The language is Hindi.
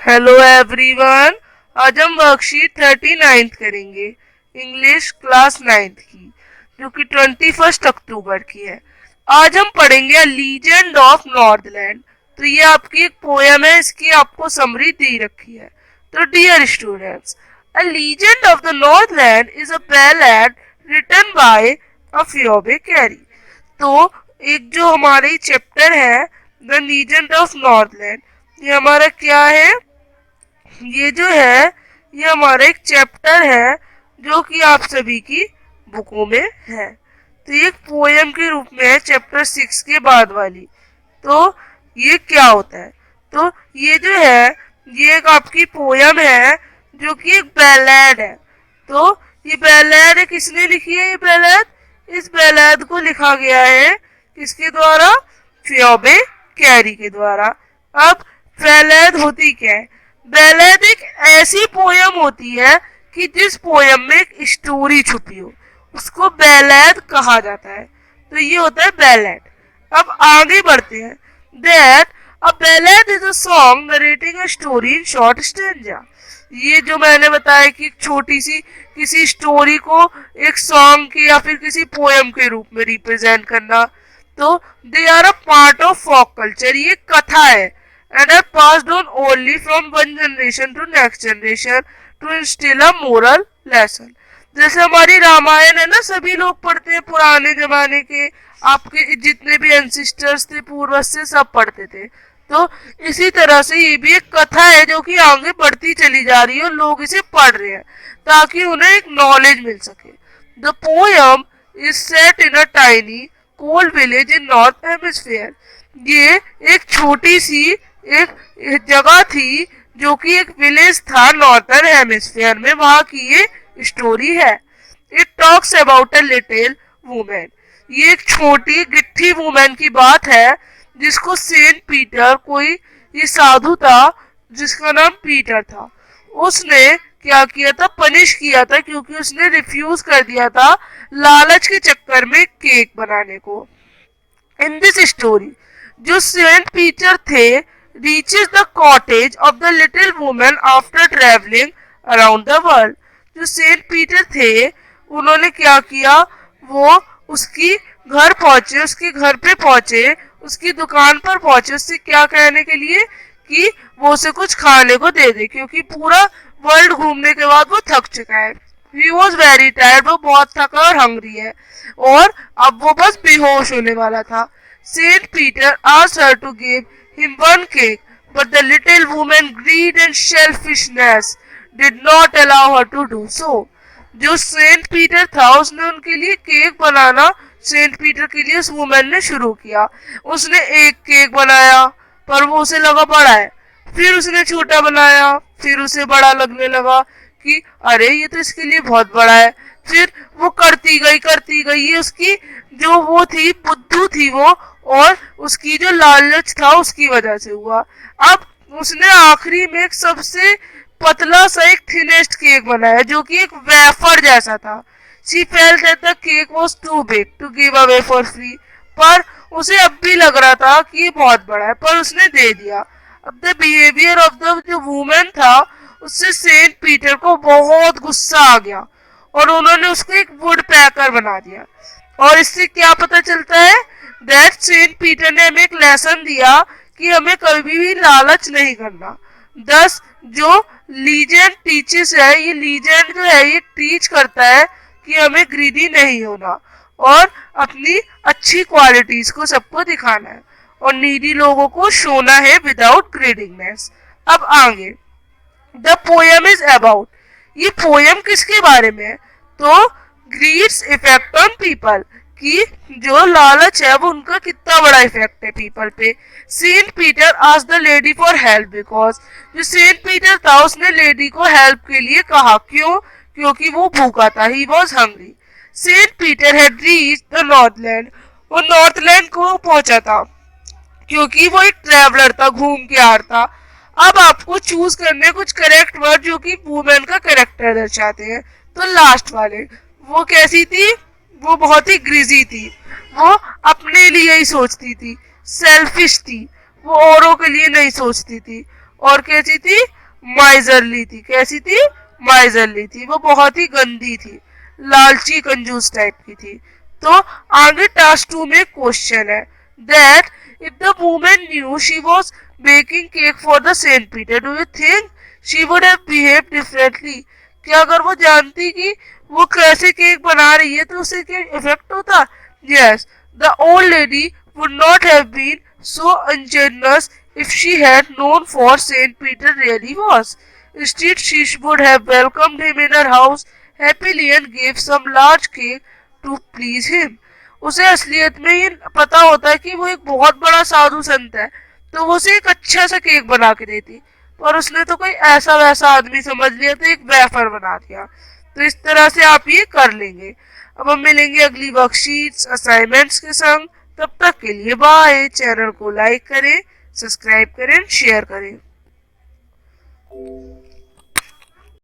Hello everyone. आज हम वर्कशीट 39 करेंगे, इंग्लिश क्लास 9th की, जो कि 21 अक्टूबर की है। आज हम पढ़ेंगे लीजेंड ऑफ नॉर्थलैंड। तो ये आपकी एक पोयम है, इसकी आपको समरी दी रखी है। तो dear students, a legend of the Northland is a ballad written by Phoebe Cary. तो एक जो हमारी चैप्टर है द लीजेंड ऑफ नॉर्थलैंड, ये हमारा क्या है? ये जो है ये हमारा एक चैप्टर है जो कि आप सभी की बुकों में है। तो ये एक पोयम के रूप में है, चैप्टर 6 के बाद वाली। तो ये क्या होता है? तो ये जो है ये एक आपकी पोयम है जो कि एक बैलेड है। तो ये बैलेड है, किसने लिखी है ये बैलेड? इस बैलेड को लिखा गया है किसके द्वारा? फ्योबे कैरी के द्वारा। अब बैलेड होती क्या है? बैलेड एक ऐसी पोयम होती है कि जिस पोयम में एक स्टोरी छुपी हो, उसको बैलेड कहा जाता है। तो ये होता है बैलेड। अब आगे बढ़ते हैं। That a ballad is a song narrating a story in short stanza. ये जो मैंने बताया कि छोटी सी किसी स्टोरी को एक सॉन्ग के या फिर किसी पोयम के रूप में रिप्रेजेंट करना। तो they are a part of folk culture, ये कथा है, and are passed on only from one generation to next generation to instil a moral lesson. जैसे हमारी रामायण है ना, सभी लोग पढ़ते हैं, पुराने जमाने के आपके जितने भी एंसिस्टर्स थे पूर्वज से सब पढ़ते थे। तो इसी तरह से ये भी एक कथा है जो कि आगे बढ़ती चली जा रही है और लोग इसे पढ़ रहे हैं ताकि उन्हें एक नॉलेज मिल सके। The poem is set in a tiny cold village in north hemisphere. ये एक छोटी सी एक जगह थी जो कि एक विलेज था नॉर्थर्न हेमिस्फीयर में, वहां की ये स्टोरी है। It talks about a little women. ये एक छोटी गिट्ठी वुमेन की बात है जिसको सेंट पीटर, कोई ये साधु था जिसका नाम पीटर था, उसने क्या किया था? पनिश किया था क्योंकि उसने रिफ्यूज कर दिया था लालच के चक्कर में केक बनाने को। इन दिस स्टोरी जो सेंट पीटर थे reaches the cottage of the little women after travelling around the world. जो सेंट पीटर थे उन्होंने क्या किया? वो उसकी घर पहुंचे, उसके घर पे पहुंचे, उसकी दुकान पर पहुंचे, उससे क्या कहने के लिए कि वो उसे कुछ खाने को दे दे, क्योंकि पूरा वर्ल्ड घूमने के बाद वो थक चुका है। ही वॉज वेरी टायर्ड, वो बहुत थका और हंग्री है और अब वो बस बेहोश होने वाला था। Saint Peter asked her to give him one cake, but the little woman greed and selfishness did not allow her to do so. जो सेंट पीटर था उसने उनके लिए केक बनाना, सेंट पीटर के लिए उस वुमेन ने शुरू किया। उसने एक केक बनाया पर वो उसे लगा बड़ा है, फिर उसने छोटा बनाया, फिर उसे बड़ा लगने लगा कि अरे ये तो इसके लिए बहुत बड़ा है। फिर वो करती गई, ये उसकी जो वो थी बुद्धू थी वो, और उसकी जो लालच था उसकी वजह से हुआ। अब उसने आखिरी में एक सबसे पतला सा एक थिनेस्ट केक बनाया जो कि एक वेफर जैसा था। She felt that the cake was too big to give away for free, पर उसे अब भी लग रहा था कि ये बहुत बड़ा है, पर उसने दे दिया। अब द बिहेवियर ऑफ द जो वुमेन था उससे सेंट पीटर को बहुत गुस्सा आ गया और उन्होंने उसको एक वुड पैकर बना दिया। और इससे क्या पता चलता है? दैट सेंट पीटर ने हमें एक लेसन दिया कि हमें कभी भी लालच नहीं करना। दस जो लीजेंड टीचेस है, ये लीजेंड जो है ये टीच करता है कि हमें ग्रीडी नहीं होना और अपनी अच्छी क्वालिटीज को सबको दिखाना है और नीडी लोगों को शोना है विदाउट ग्रीडिंगनेस। अब आगे द पोयम इज अबाउट, ये पोयम किसके बारे में है? तो ग्रीड्स इफेक्ट ऑन पीपल, कि जो लालच है वो उनका कितना बड़ा इफेक्ट है पीपल पे। Saint Peter asked the lady for help because, जो सेंट पीटर था उसने लेडी को हेल्प के लिए कहा, क्यों? क्योंकि वो भूखा था, he was hungry. Saint Peter had reached the northland, वो नॉर्थलैंड को पहुंचा था क्योंकि वो एक ट्रेवलर था, घूम के आ रहा था। अब आपको चूज करने कुछ करेक्ट वर्ड जो कि वुमेन का करेक्टर दर्शाते हैं। तो लास्ट वाले, वो कैसी थी? वो बहुत ही ग्रीजी थी, वो अपने लिए ही सोचती थी, सेल्फिश थी, वो औरों के लिए नहीं सोचती थी। और कैसी थी? माइजरली थी। कैसी थी? माइजरली थी। वो बहुत ही गंदी थी, लालची कंजूस टाइप की थी। तो आगे टास्क 2 में क्वेश्चन है that if the women knew she was baking cake for the Saint Peter do you think she would have behave differently? क्या अगर वो जानती कि वो कैसे केक बना रही है तो उसे क्या इफेक्ट होता? Yes, the old lady would not have been so ungenerous if she had known for Saint Peter really was. Instead, she would have welcomed him in her house happily and gave some large cake to please him. उसे असलियत में ये पता होता है कि वो एक बहुत बड़ा साधु संत है, तो वो उसे एक अच्छा सा केक बना के देती, पर उसने तो कोई ऐसा वैसा आदमी समझ लिया तो एक वेफर बना दिया। तो इस तरह से आप ये कर लेंगे। अब हम मिलेंगे अगली वर्कशीट्स असाइनमेंट्स के संग। तब तक के लिए बाय। चैनल को लाइक करें, सब्सक्राइब करें, शेयर करें।